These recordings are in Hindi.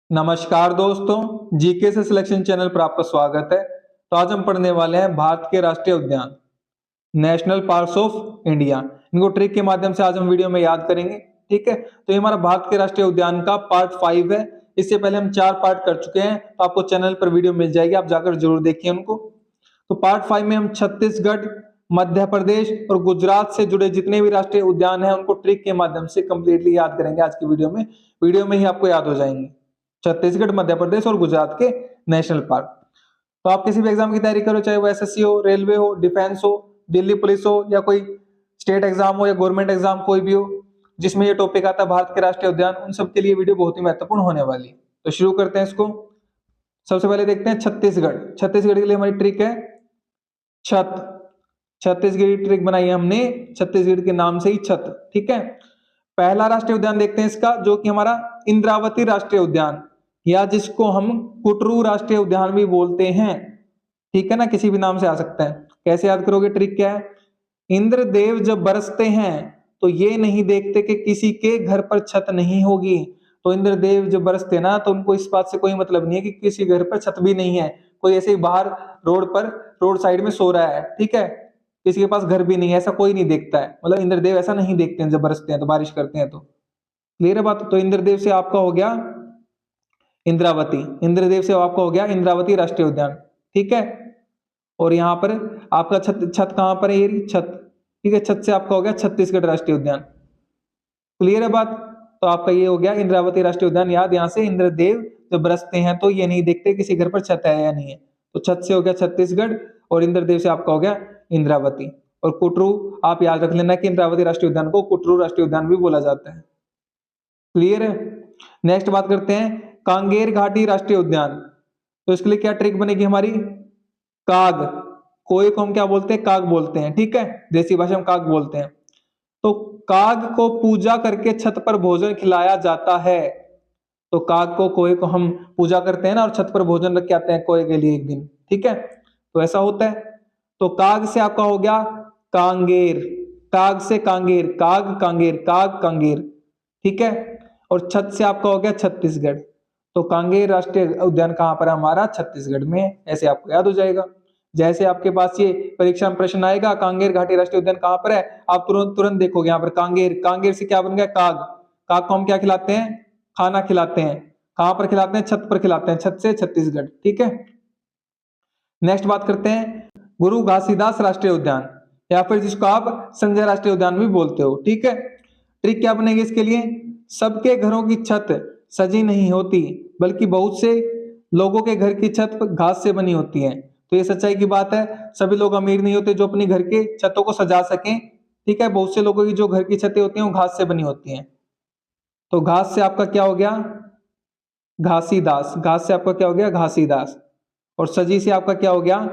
नमस्कार दोस्तों, जीके से सिलेक्शन चैनल पर आपका स्वागत है। तो आज हम पढ़ने वाले हैं भारत के राष्ट्रीय उद्यान, नेशनल पार्क्स ऑफ इंडिया। इनको ट्रिक के माध्यम से आज हम वीडियो में याद करेंगे। ठीक है, तो ये हमारा भारत के राष्ट्रीय उद्यान का पार्ट 5 है। इससे पहले हम 4 पार्ट कर चुके हैं, तो आपको चैनल पर वीडियो मिल जाएगी, आप जाकर जरूर देखिए उनको। तो पार्ट 5 में हम छत्तीसगढ़, मध्य प्रदेश और गुजरात से जुड़े जितने भी राष्ट्रीय उद्यान हैं उनको ट्रिक के माध्यम से कंप्लीटली याद करेंगे। आज की वीडियो में ही आपको याद हो जाएंगे छत्तीसगढ़, मध्य प्रदेश और गुजरात के नेशनल पार्क। तो आप किसी भी एग्जाम की तैयारी करो, चाहे वो एसएससी हो, रेलवे हो, डिफेंस हो, दिल्ली पुलिस हो, या कोई स्टेट एग्जाम हो या गवर्नमेंट एग्जाम कोई भी हो जिसमें ये टॉपिक आता है भारत के राष्ट्रीय उद्यान, उन सब के लिए वीडियो बहुत ही महत्वपूर्ण होने वाली है। तो शुरू करते हैं इसको। सबसे पहले देखते हैं छत्तीसगढ़। छत्तीसगढ़ के लिए हमारी ट्रिक है छत। छत्तीसगढ़ की ट्रिक बनाई है हमने छत्तीसगढ़ के नाम से ही छत। ठीक है, पहला राष्ट्रीय उद्यान देखते हैं इसका, जो कि हमारा इंद्रावती राष्ट्रीय उद्यान, या जिसको हम कुटरू राष्ट्रीय उद्यान भी बोलते हैं। ठीक है ना, किसी भी नाम से आ सकता है। कैसे याद करोगे? ट्रिक क्या है? इंद्रदेव जब बरसते हैं तो ये नहीं देखते कि किसी के घर पर छत नहीं होगी। तो इंद्रदेव जब बरसते हैं ना, तो उनको इस बात से कोई मतलब नहीं है कि किसी घर पर छत भी नहीं है। कोई ऐसे ही बाहर रोड साइड में सो रहा है, ठीक है, किसी के पास घर भी नहीं है, ऐसा कोई नहीं देखता है। मतलब इंद्रदेव ऐसा नहीं देखते हैं जब बरसते हैं तो, बारिश करते हैं तो। क्लियर है बात? तो इंद्रदेव से आपका हो गया इंद्रावती, इंद्रदेव से आपका हो गया इंद्रावती राष्ट्रीय उद्यान। ठीक है, और यहाँ पर आपका छत, छत कहां पर है? ये छत। ठीक है, छत से आपका हो गया छत्तीसगढ़ राष्ट्रीय उद्यान। क्लियर है बात? तो आपका ये हो गया इंद्रावती राष्ट्रीय उद्यान। याद, यहाँ से इंद्रदेव जब बरसते हैं तो ये नहीं देखते किसी घर पर छत है या नहीं है। तो छत से हो गया छत्तीसगढ़ और इंद्रदेव से आपका हो गया इंद्रावती। और कुटरू आप याद रख लेना कि इंद्रावती राष्ट्रीय उद्यान को कुटरू राष्ट्रीय उद्यान भी बोला जाता है। क्लियर है? नेक्स्ट बात करते हैं कांगेर घाटी राष्ट्रीय उद्यान। तो इसके लिए क्या ट्रिक बनेगी हमारी? काग। कोई को हम क्या बोलते हैं? काग बोलते हैं। ठीक है, देसी भाषा में काग बोलते हैं। तो काग को पूजा करके छत पर भोजन खिलाया जाता है। तो काग को, कोए को हम पूजा करते हैं ना, और छत पर भोजन रख के आते हैं कोए के लिए एक दिन। ठीक है, तो ऐसा होता है। तो काग से आपका हो गया कांगेर। काग से कांगेर, काग कांगेर, काग कांगेर। ठीक है, और छत से आपका हो गया छत्तीसगढ़। तो कांगेर राष्ट्रीय उद्यान कहां पर है? हमारा छत्तीसगढ़ में। ऐसे आपको याद हो जाएगा। जैसे आपके पास ये परीक्षा में प्रश्न आएगा कांगेर घाटी राष्ट्रीय उद्यान कहां पर है, आप तुरंत तुरंत देखोगे यहाँ पर कांगेर। कांगेर से क्या बन गया? काग। काग को हम क्या खिलाते हैं? खाना खिलाते हैं। कहां पर खिलाते हैं? छत पर खिलाते हैं। छत से छत्तीसगढ़। ठीक है, नेक्स्ट बात करते हैं गुरु घासीदास राष्ट्रीय उद्यान, या फिर जिसको आप संजय राष्ट्रीय उद्यान भी बोलते हो। ठीक है, ट्रिक क्या बनेगी इसके लिए? सबके घरों की छत सजी नहीं होती, बल्कि बहुत से लोगों के घर की छत घास से बनी होती है। तो ये सच्चाई की बात है। सभी लोग अमीर नहीं होते जो अपनी घर के छतों को सजा सकें। ठीक है, बहुत से लोगों की जो घर की छतें होती हैं वो घास से बनी होती हैं। तो घास से आपका क्या हो गया? घासीदास। घास से आपका क्या हो गया? घासीदास। और सजी से आपका क्या हो गया?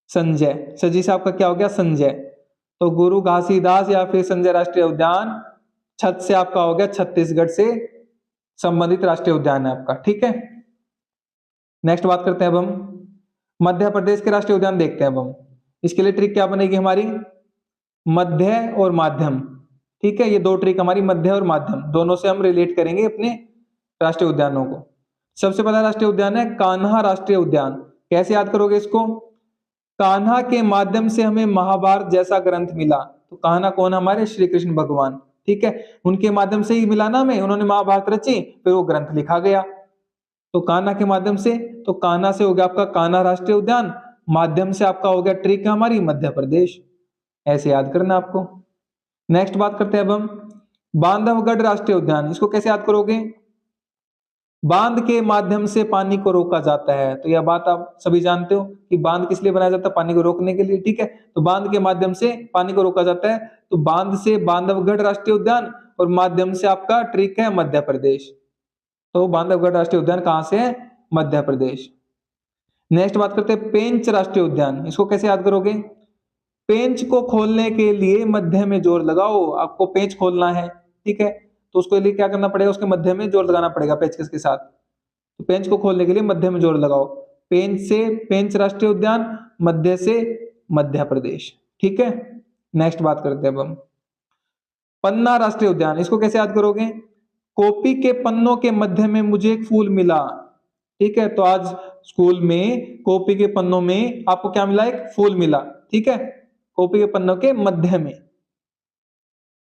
संजय। सजी से आपका क्या हो गया? संजय। तो गुरु घासीदास या फिर संजय राष्ट्रीय उद्यान, छत से आपका हो गया छत्तीसगढ़ से संबंधित राष्ट्रीय उद्यान है आपका। ठीक है, नेक्स्ट बात करते हैं अब हम मध्य प्रदेश के राष्ट्रीय उद्यान देखते हैं। अब हम इसके लिए ट्रिक क्या बनेगी हमारी? मध्य और माध्यम। ठीक है, ये दो ट्रिक हमारी, मध्य और माध्यम, दोनों से हम रिलेट करेंगे अपने राष्ट्रीय उद्यानों को। सबसे पहला राष्ट्रीय उद्यान है कान्हा राष्ट्रीय उद्यान। कैसे याद करोगे इसको? कान्हा के माध्यम से हमें महाभारत जैसा ग्रंथ मिला। तो कान्हा कौन? हमारे श्री कृष्ण भगवान। ठीक है, उनके माध्यम से ही मिला ना हमें, उन्होंने महाभारत रची, फिर वो ग्रंथ लिखा गया। तो कान्हा के माध्यम से, तो कान्हा से हो गया आपका कान्हा राष्ट्रीय उद्यान, माध्यम से आपका हो गया ट्रिक हमारी मध्य प्रदेश। ऐसे याद करना आपको। नेक्स्ट बात करते हैं अब हम बांधवगढ़ राष्ट्रीय उद्यान। इसको कैसे याद करोगे? बांध के माध्यम से पानी को रोका जाता है। तो यह बात आप सभी जानते हो कि बांध किस लिए बनाया जाता है? पानी को रोकने के लिए। ठीक है, तो बांध के माध्यम से पानी को रोका जाता है। तो बांध से बांधवगढ़ राष्ट्रीय उद्यान, और माध्यम से आपका ट्रिक है मध्य प्रदेश। तो बांधवगढ़ राष्ट्रीय उद्यान कहां से है? मध्य प्रदेश। नेक्स्ट बात करते हैं पेंच राष्ट्रीय उद्यान। इसको कैसे याद करोगे? पेंच को खोलने के लिए मध्य में जोर लगाओ। आपको पेंच खोलना है, ठीक है, तो उसके लिए क्या करना पड़ेगा? उसके मध्य में जोर लगाना पड़ेगा पेचकस के साथ। तो पेंच को खोलने के लिए मध्य में जोर लगाओ। पेंच से पेंच राष्ट्रीय उद्यान, मध्य से मध्य प्रदेश। ठीक है, नेक्स्ट बात करते हैं अब हम पन्ना राष्ट्रीय उद्यान। इसको कैसे याद करोगे? कॉपी के पन्नों के मध्य में मुझे एक फूल मिला। ठीक है, तो आज स्कूल में कॉपी के पन्नों में आपको क्या मिला? एक फूल मिला। ठीक है, कॉपी के पन्नों के मध्य में,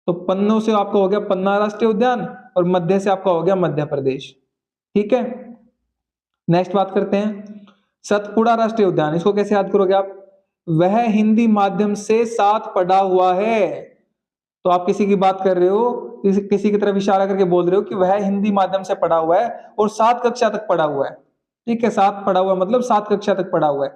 तो पन्नों से आपका हो गया पन्ना राष्ट्रीय उद्यान और मध्य से आपका हो गया मध्य प्रदेश। ठीक है, नेक्स्ट बात करते हैं सतपुड़ा राष्ट्रीय उद्यान। इसको कैसे याद करोगे आप? वह हिंदी माध्यम से साथ पढ़ा हुआ है। तो आप किसी की बात कर रहे हो, किसी की तरफ इशारा करके बोल रहे हो कि वह हिंदी माध्यम से पढ़ा हुआ है और 7 कक्षा तक पढ़ा हुआ है। ठीक है, 7 पढ़ा हुआ मतलब 7 कक्षा तक पढ़ा हुआ है।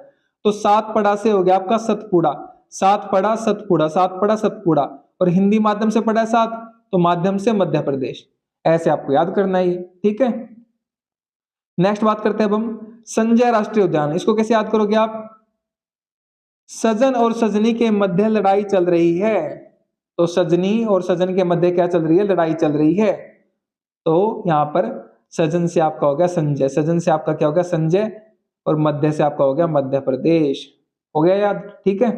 तो 7 पढ़ा से हो गया आपका सतपुड़ा, 7 पढ़ा सतपुड़ा, 7 पढ़ा सतपुड़ा, और हिंदी माध्यम से पढ़ा है 7, तो माध्यम से मध्य प्रदेश। ऐसे आपको याद करना है। ठीक है, नेक्स्ट बात करते हैं अब हम संजय राष्ट्रीय उद्यान। इसको कैसे याद करोगे आप? सजन और सजनी के मध्य लड़ाई चल रही है। तो सजनी और सजन के मध्य क्या चल रही है? लड़ाई चल रही है। तो यहां पर सजन से आपका हो गया संजय, सजन से आपका क्या हो गया? संजय, और मध्य से आपका हो गया मध्य प्रदेश। हो गया याद? ठीक है,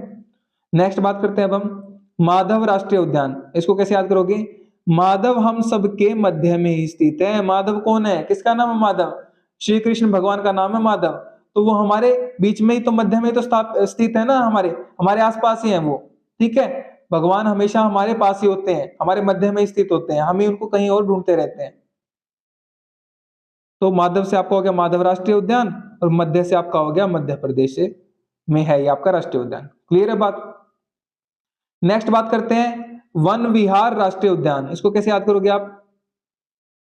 नेक्स्ट बात करते हैं अब हम माधव राष्ट्रीय उद्यान। इसको कैसे याद करोगे? माधव हम सबके मध्य में ही स्थित है। माधव कौन है? किसका नाम है माधव? श्री कृष्ण भगवान का नाम है माधव। तो वो हमारे बीच में ही तो, मध्य में ही तो स्थित है ना, हमारे आसपास ही है वो। ठीक है, भगवान हमेशा हमारे पास ही होते हैं, हमारे मध्य में स्थित होते हैं, हम ही उनको कहीं और ढूंढते रहते हैं। तो माधव से आपका हो गया माधव राष्ट्रीय उद्यान और मध्य से आपका हो गया मध्य प्रदेश से में है ये आपका राष्ट्रीय उद्यान। क्लियर है बात? नेक्स्ट बात करते हैं वन विहार राष्ट्रीय उद्यान। इसको कैसे याद करोगे आप?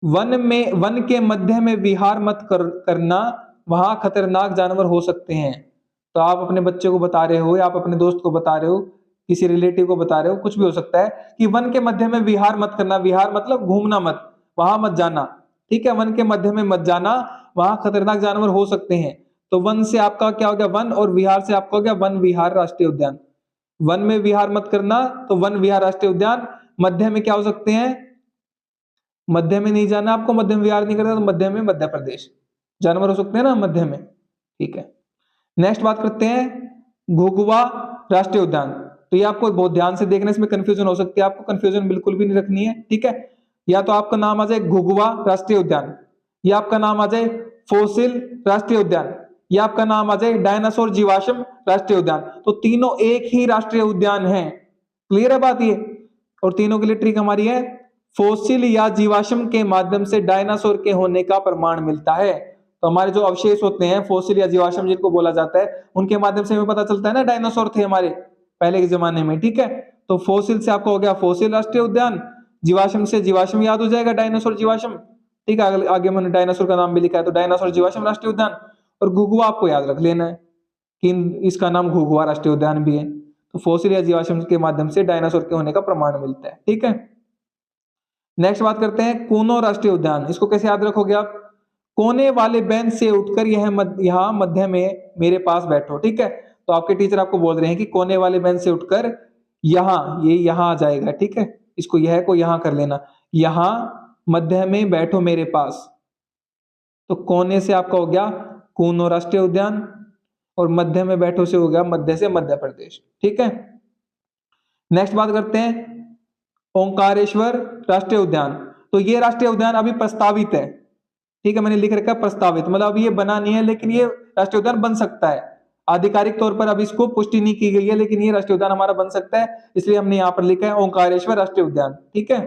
वन के मध्य में विहार मत करना, वहां खतरनाक जानवर हो सकते हैं। तो आप अपने बच्चे को बता रहे हो या आप अपने दोस्त को बता रहे हो, किसी रिलेटिव को बता रहे हो, कुछ भी हो सकता है कि वन के मध्य में विहार मत करना। विहार मतलब घूमना मत, वहां मत जाना। ठीक है, वन के मध्य में मत जाना, वहां खतरनाक जानवर हो सकते हैं। तो वन से आपका क्या हो गया? वन, और विहार से आपका हो गया वन विहार राष्ट्रीय उद्यान। वन में विहार मत करना, तो वन विहार राष्ट्रीय उद्यान। मध्य में क्या हो सकते हैं? मध्य में नहीं जाना आपको, मध्य में विहार नहीं करना, तो मध्य में मध्य प्रदेश जानवर हो सकते हैं ना मध्य में। ठीक है, नेक्स्ट बात करते हैं घुघुआ राष्ट्रीय उद्यान। तो ये आपको बहुत ध्यान से देखने, इसमें कंफ्यूजन हो सकती है, आपको कंफ्यूजन बिल्कुल भी नहीं रखनी है। ठीक है, या तो आपका नाम आ जाए घुघुआ राष्ट्रीय उद्यान, या आपका नाम आ जाए फोसिल राष्ट्रीय उद्यान, या आपका नाम आ जाए डायनासोर जीवाश्म राष्ट्रीय उद्यान। तो तीनों एक ही राष्ट्रीय उद्यान है। क्लियर है बात ये? और तीनों के लिए ट्रिक हमारी है, फोसिल या जीवाश्म के माध्यम से डायनासोर के होने का प्रमाण मिलता है। तो हमारे जो अवशेष होते हैं फोसिल या जीवाश्म जिनको बोला जाता है, उनके माध्यम से हमें पता चलता है ना डायनासोर थे हमारे पहले के जमाने में। ठीक है, तो फोसिल से आपका हो गया फोसिल राष्ट्रीय उद्यान, जीवाश्म से जीवाश्म याद हो जाएगा डायनासोर जीवाश्म। ठीक है, आगे मैंने डायनासोर का नाम भी लिखा है, तो डायनासोर जीवाश्म राष्ट्रीय उद्यान। और घुघुआ आपको याद रख लेना है कि इसका नाम घुघुआ राष्ट्रीय उद्यान भी है। तो फोसिल या जीवाश्म के माध्यम से डायनासोर के होने का प्रमाण मिलता है। ठीक है, नेक्स्ट बात करते हैं कूनो राष्ट्रीय उद्यान। इसको कैसे याद रखोगे आप? कोने वाले बेंच से उठकर यहाँ मध्य में मेरे पास बैठो। ठीक है, तो आपके टीचर आपको बोल रहे हैं कि कोने वाले बेंच से उठकर ये यहाँ आ जाएगा। ठीक है, इसको यह को यहाँ कर लेना, यहाँ मध्य में बैठो मेरे पास। तो कोने से आपका हो गया कूनो राष्ट्रीय उद्यान और मध्य में बैठो से हो गया मध्य से मध्य प्रदेश। ठीक है, नेक्स्ट बात करते हैं ओंकारेश्वर राष्ट्रीय उद्यान। तो ये राष्ट्रीय उद्यान अभी प्रस्तावित है। ठीक है, मैंने लिख रखा है प्रस्तावित, मतलब अभी ये बना नहीं है, लेकिन ये राष्ट्रीय उद्यान बन सकता है। आधिकारिक तौर पर अभी इसको पुष्टि नहीं की गई है, लेकिन ये राष्ट्रीय उद्यान हमारा बन सकता है, इसलिए हमने यहाँ पर लिखा है ओंकारेश्वर राष्ट्रीय उद्यान। ठीक है,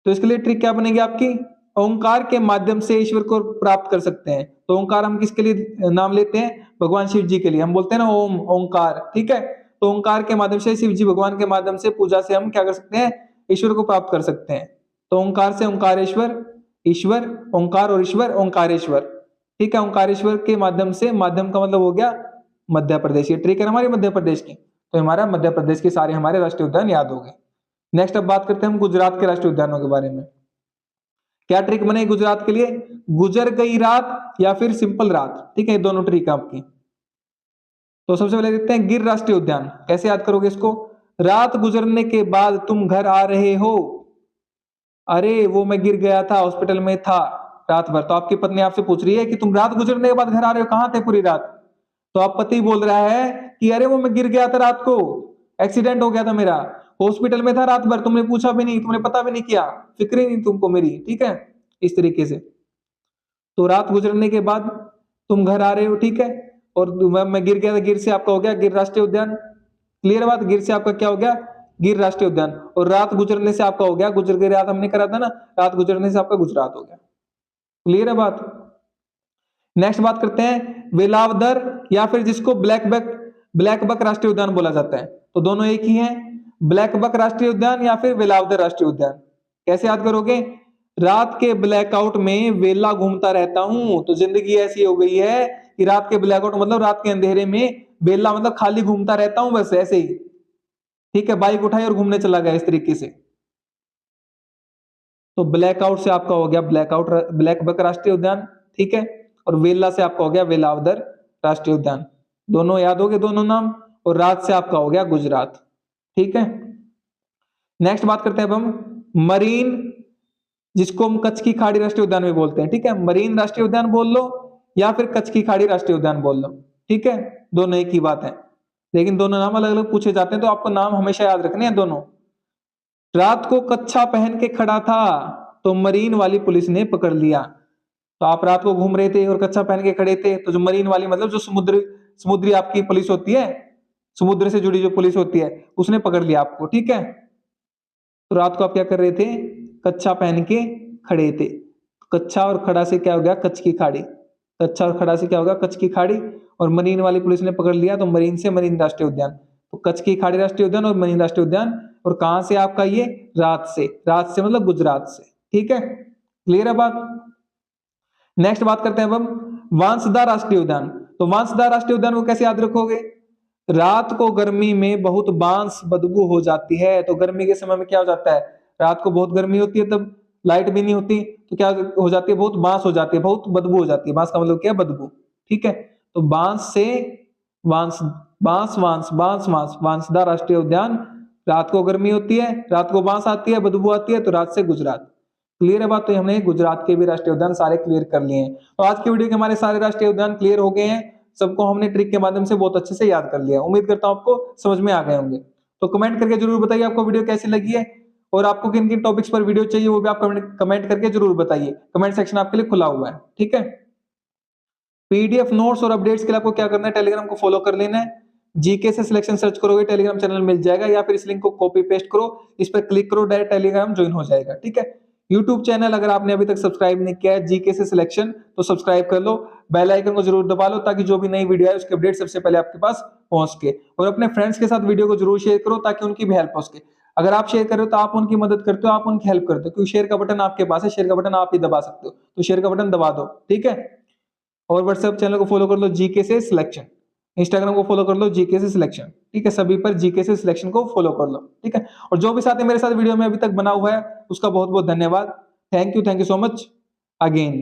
तो इसके लिए ट्रिक क्या बनेगी आपकी? ओंकार के माध्यम से ईश्वर को प्राप्त कर सकते हैं। तो ओंकार हम किसके लिए नाम लेते हैं? भगवान शिव जी के लिए हम बोलते हैं ना ओम, ओंकार। ठीक है, तो ओंकार के माध्यम से, शिव जी भगवान के माध्यम से पूजा से हम क्या कर सकते हैं? ईश्वर को प्राप्त कर सकते हैं। तो ओंकार से ओंकारेश्वर, ईश्वर, ओंकार और ईश्वर, ओंकारेश्वर। ठीक है, ओंकारेश्वर के माध्यम से, माध्यम का मतलब हो गया मध्य प्रदेश। ये ट्रिक है हमारी मध्य प्रदेश की, तो हमारा मध्य प्रदेश के सारे हमारे राष्ट्रीय उद्यान याद हो गए। नेक्स्ट अब बात करते हैं हम गुजरात के राष्ट्रीय उद्यानों के बारे में। क्या ट्रिक बनेगी गुजरात के लिए? गुजर गई रात या फिर सिंपल रात। ठीक है, ये दोनों ट्रिक है आपकी। तो सबसे पहले देखते हैं गिर राष्ट्रीय उद्यान। कैसे याद करोगे इसको? रात गुजरने के बाद तुम घर आ रहे हो। अरे वो मैं गिर गया था, हॉस्पिटल में था रात भर। तो आपकी पत्नी आपसे पूछ रही है कि तुम रात गुजरने के बाद घर आ रहे हो, कहां थे पूरी रात? तो आप पति बोल रहा है कि अरे वो मैं गिर गया था रात को, एक्सीडेंट हो गया था मेरा। हॉस्पिटल में था रात भर, तुमने पूछा भी नहीं, तुमने पता भी नहीं किया, फिक्र ही नहीं तुमको मेरी, ठीक है, इस तरीके से। तो रात गुजरने के बाद तुम घर आ रहे हो, ठीक है, और मैं गिर गया था, गिर से आपका हो गया गिर राष्ट्रीय उद्यान। क्लियर बात, गिर से आपका क्या हो गया, गिर राष्ट्रीय उद्यान। और रात गुजरने से आपका हो गया, गुजर के रात हमने करा था ना, रात गुजरने से आपका गुजरात हो गया। क्लियर है बात। नेक्स्ट बात करते हैं वेलावदर या फिर जिसको ब्लैक बक राष्ट्रीय उद्यान बोला जाता है। तो दोनों एक ही हैं, ब्लैक बक राष्ट्रीय उद्यान या फिर वेलावदर राष्ट्रीय उद्यान। कैसे याद करोगे, रात के ब्लैकआउट में वेला घूमता रहता हूं, तो जिंदगी ऐसी हो गई है कि रात के ब्लैकआउट मतलब रात के अंधेरे में वेला मतलब खाली घूमता रहता हूं, बस ऐसे ही, ठीक है, बाइक उठाई और घूमने चला गया, इस तरीके से। तो ब्लैकआउट से आपका हो गया ब्लैक बक राष्ट्रीय उद्यान, ठीक है, और वेला से आपका हो गया वेलावदर राष्ट्रीय उद्यान। दोनों याद हो गए दोनों नाम। और रात से आपका हो गया गुजरात, ठीक है। नेक्स्ट बात करते हैं अब हम मरीन, जिसको हम कच्छ की खाड़ी राष्ट्रीय उद्यान भी बोलते हैं, ठीक है। मरीन राष्ट्रीय उद्यान बोल लो या फिर कच्छ की खाड़ी राष्ट्रीय उद्यान बोल लो, ठीक है, दोनों एक ही बात है, लेकिन दोनों नाम अलग अलग पूछे जाते हैं, तो आपको नाम हमेशा याद रखने हैं दोनों। रात को कच्छा पहन के खड़ा था तो मरीन वाली पुलिस ने पकड़ लिया। तो आप रात को घूम रहे थे और कच्छा पहन के खड़े थे, तो जो मरीन वाली मतलब जो समुद्री आपकी पुलिस होती है, समुद्र से जुड़ी जो पुलिस होती है, उसने पकड़ लिया आपको, ठीक है। तो रात को आप क्या कर रहे थे, कच्छा पहन के खड़े थे। कच्छा और खड़ा से क्या हो गया, कच्छ की खाड़ी। कच्छा और खड़ा से क्या होगा, कच्छ की खाड़ी। और मरीन वाली पुलिस ने पकड़ लिया, तो मरीन से मरीन राष्ट्रीय उद्यान। तो कच्छ की खाड़ी राष्ट्रीय उद्यान और मरीन राष्ट्रीय उद्यान। और कहां से आपका ये, रात से मतलब गुजरात से, ठीक है, क्लियर है बात। नेक्स्ट बात करते हैं अब हम वांसदा राष्ट्रीय उद्यान। तो वांसदा राष्ट्रीय उद्यान को कैसे याद रखोगे, रात को गर्मी में बहुत बांस बदबू हो जाती है। तो गर्मी के समय में क्या हो जाता है, रात को बहुत गर्मी होती है, तब लाइट भी नहीं होती, तो क्या हो जाती है, बहुत बांस हो जाती है, बहुत बदबू हो जाती है। बांस का मतलब क्या है, बदबू, ठीक है। तो बांस से बांस बांस बांस बांस बांस वांसदा राष्ट्रीय उद्यान। रात को गर्मी होती है, रात को बांस आती है, बदबू आती है, तो रात से गुजरात। क्लियर है बात। तो हमने गुजरात के भी राष्ट्रीय उद्यान सारे क्लियर कर लिए हैं। तो आज की वीडियो के हमारे सारे राष्ट्रीय उद्यान क्लियर हो गए हैं, सबको हमने ट्रिक के माध्यम से बहुत अच्छे से याद कर लिया। उम्मीद करता हूं आपको समझ में आ गए होंगे। तो कमेंट करके जरूर बताइए आपको वीडियो कैसी लगी है, और आपको किन किन टॉपिक्स पर वीडियो चाहिए वो भी आप कमेंट करके जरूर बताइए। कमेंट सेक्शन आपके लिए खुला हुआ है, ठीक है। पीडीएफ नोट्स और अपडेट्स के लिए आपको क्या करना है, टेलीग्राम को फॉलो कर लेना है। जीके से सिलेक्शन सर्च करोगे, टेलीग्राम चैनल मिल जाएगा, या फिर इस लिंक को कॉपी पेस्ट करो, इस पर क्लिक करो, डायरेक्ट टेलीग्राम ज्वाइन हो जाएगा, ठीक है। यूट्यूब चैनल अगर आपने अभी तक सब्सक्राइब नहीं किया है जीके से सिलेक्शन, तो सब्सक्राइब कर लो, बेल आइकन को जरूर दबा लो, ताकि जो भी नई वीडियो है उसकी अपडेट सबसे पहले आपके पास पहुंच के। और अपने फ्रेंड्स के साथ वीडियो को जरूर शेयर करो, ताकि उनकी भी हेल्प हो सके। अगर आप शेयर कर रहे हो तो आप उनकी मदद करते हो, आप उनकी हेल्प करते हो, क्योंकि शेयर का बटन आपके पास है, शेयर का बटन आप ही दबा सकते हो, तो शेयर का बटन दबा दो, ठीक है। और व्हाट्सएप चैनल को फॉलो कर लो जीके से सिलेक्शन, इंस्टाग्राम को फॉलो कर लो जीके से सिलेक्शन, ठीक है, सभी पर जीके से सिलेक्शन को फॉलो कर लो, ठीक है। और जो भी साथी मेरे साथ वीडियो में अभी तक बना हुआ है उसका बहुत बहुत धन्यवाद। Thank you so much again.